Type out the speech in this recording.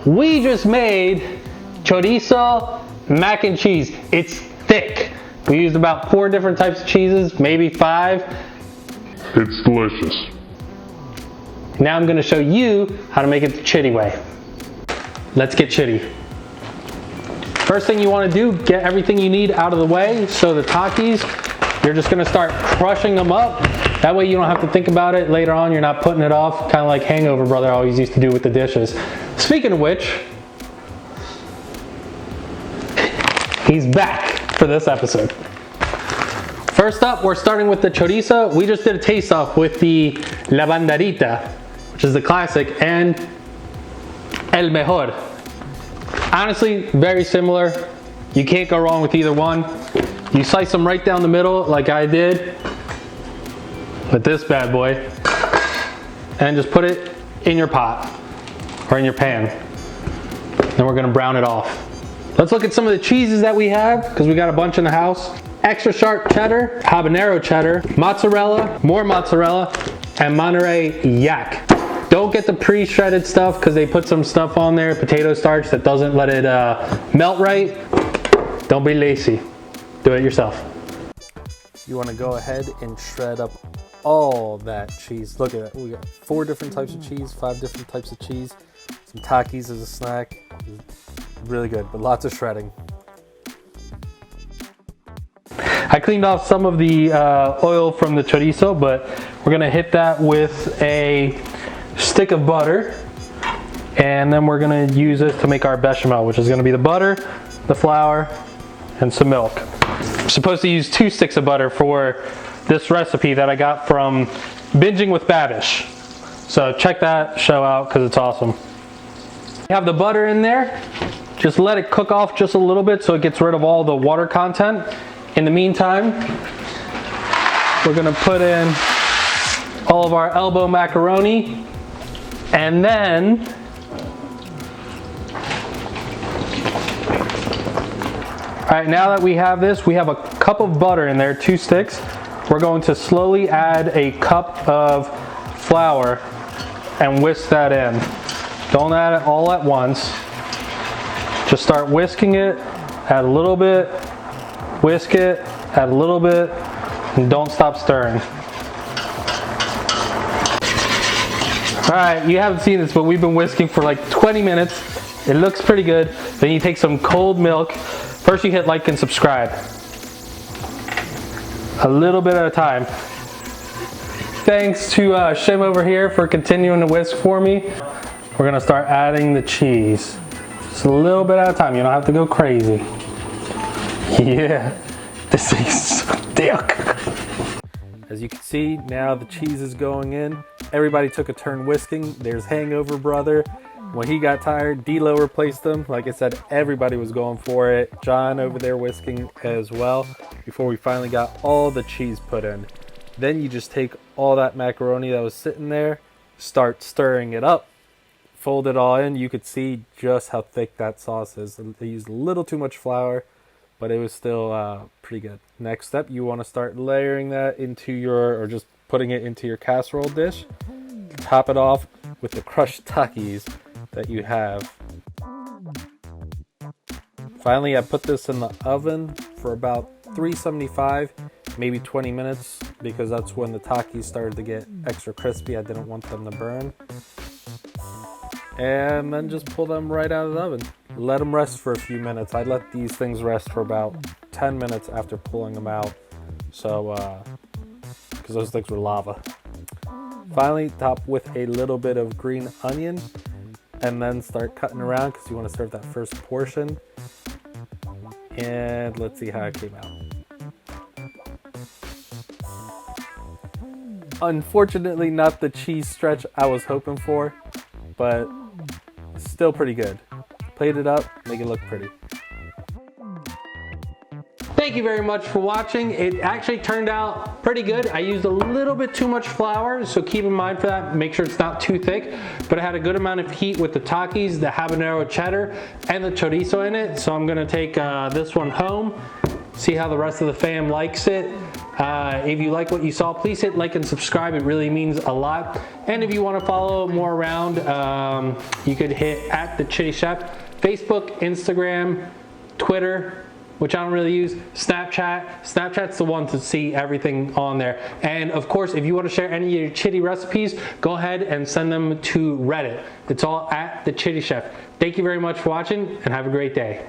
We just made chorizo mac and cheese. It's thick. We used about 4 different types of cheeses, maybe 5. It's delicious. Now I'm gonna show you how to make it the Chitty way. Let's get Chitty. First thing you wanna do, get everything you need out of the way. So the Takis, you're just gonna start crushing them up. That way you don't have to think about it later on. You're not putting it off, kind of like Hangover Brother always used to do with the dishes. Speaking of which, he's back for this episode. First up, we're starting with the chorizo. We just did a taste off with the La Banderita, which is the classic, and El Mejor. Honestly, very similar. You can't go wrong with either one. You slice them right down the middle like I did with this bad boy, and just put it in your pot or in your pan. Then we're gonna brown it off. Let's look at some of the cheeses that we have, because we got a bunch in the house. Extra sharp cheddar, habanero cheddar, mozzarella, more mozzarella, and Monterey yak. Don't get the pre-shredded stuff because they put some stuff on there, potato starch, that doesn't let it melt right. Don't be lazy. Do it yourself. You want to go ahead and shred up all that cheese. Look at that. We got 4 different types of cheese, 5 different types of cheese. Some Takis as a snack. Really good, but lots of shredding. I cleaned off some of the oil from the chorizo, but we're gonna hit that with a stick of butter, and then we're gonna use it to make our bechamel, which is gonna be the butter, the flour, and some milk. I'm supposed to use 2 sticks of butter for this recipe that I got from Binging with Babish. So check that show out because it's awesome. You have the butter in there. Just let it cook off just a little bit so it gets rid of all the water content. In the meantime, we're gonna put in all of our elbow macaroni, and then all right, now that we have this, we have a cup of butter in there, 2 sticks. We're going to slowly add a cup of flour and whisk that in. Don't add it all at once. Just start whisking it, add a little bit, whisk it, add a little bit, and don't stop stirring. All right, you haven't seen this, but we've been whisking for like 20 minutes. It looks pretty good. Then you take some cold milk. First you hit like and subscribe. A little bit at a time. Thanks to Shim over here for continuing to whisk for me. We're gonna start adding the cheese. Just a little bit at a time, you don't have to go crazy. Yeah, this thing's so thick. As you can see, now the cheese is going in. Everybody took a turn whisking. There's Hangover Brother. When he got tired, D-Lo replaced him. Like I said, everybody was going for it. John over there whisking as well before we finally got all the cheese put in. Then you just take all that macaroni that was sitting there, start stirring it up, fold it all in. You could see just how thick that sauce is. They used a little too much flour, but it was still pretty good. Next step, you want to start layering that into your, or just putting it into your casserole dish. Top it off with the crushed Takis that you have. Finally, I put this in the oven for about 375, maybe 20 minutes, because that's when the Takis started to get extra crispy. I didn't want them to burn. And then just pull them right out of the oven. Let them rest for a few minutes. I let these things rest for about 10 minutes after pulling them out. So, because those things were lava. Finally, top with a little bit of green onion, and then start cutting around because you want to serve that first portion. And let's see how it came out. Unfortunately, not the cheese stretch I was hoping for, but still pretty good. Plate it up, make it look pretty. Thank you very much for watching. It actually turned out pretty good. I used a little bit too much flour, so keep in mind for that. Make sure it's not too thick, but I had a good amount of heat with the Takis, the habanero cheddar, and the chorizo in it. So I'm gonna take this one home, see how the rest of the fam likes it. If you like what you saw, please hit like and subscribe. It really means a lot. And if you want to follow more around, you could hit at the Chitty Chef, Facebook, Instagram, Twitter, which I don't really use, Snapchat. Snapchat's the one to see everything on there. And of course, if you want to share any of your Chitty recipes, go ahead and send them to Reddit. It's all at the Chitty Chef. Thank you very much for watching and have a great day.